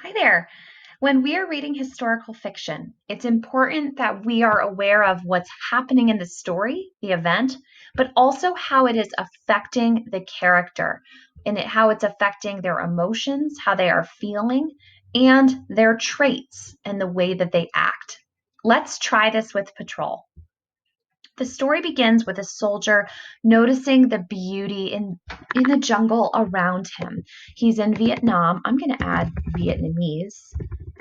Hi there. When we are reading historical fiction, it's important that we are aware of what's happening in the story, the event, but also how it is affecting the character and how it's affecting their emotions, how they are feeling, and their traits and the way that they act. Let's try this with Patrol. The story begins with a soldier noticing the beauty in the jungle around him. He's in Vietnam. I'm going to add Vietnamese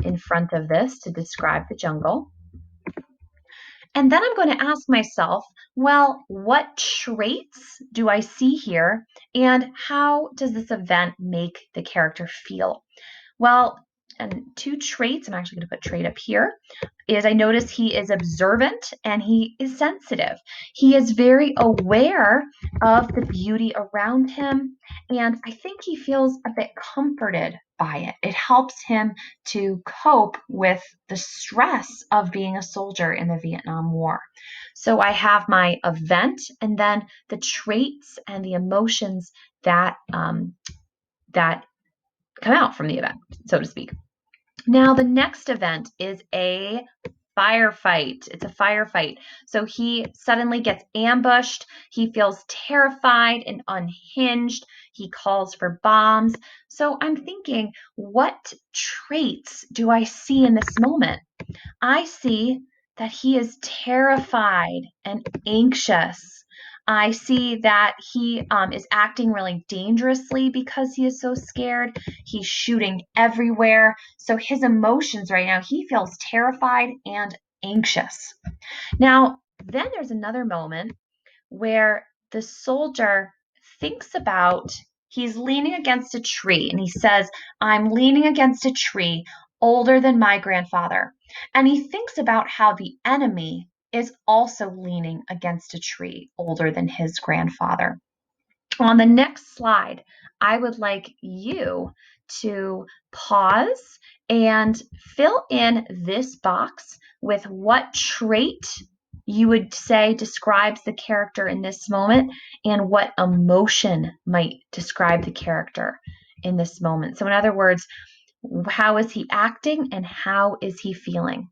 in front of this to describe the jungle. And then I'm going to ask myself, well, what traits do I see here? And how does this event make the character feel? Well, and two traits, I'm actually going to put trait up here, is I notice he is observant and he is sensitive. He is very aware of the beauty around him, and I think he feels a bit comforted by it. It helps him to cope with the stress of being a soldier in the Vietnam War. So I have my event and then the traits and the emotions that come out from the event, so to speak. Now, the next event is a firefight. It's a firefight. So he suddenly gets ambushed. He feels terrified and unhinged. He calls for bombs. So I'm thinking, what traits do I see in this moment? I see that he is terrified and anxious. I see that he is acting really dangerously because he is so scared. He's shooting everywhere. So his emotions right now, he feels terrified and anxious. Now, then there's another moment where the soldier thinks about, he's leaning against a tree and he says, I'm leaning against a tree older than my grandfather. And he thinks about how the enemy is also leaning against a tree older than his grandfather. On the next slide, I would like you to pause and fill in this box with what trait you would say describes the character in this moment and what emotion might describe the character in this moment. So, in other words, how is he acting and how is he feeling?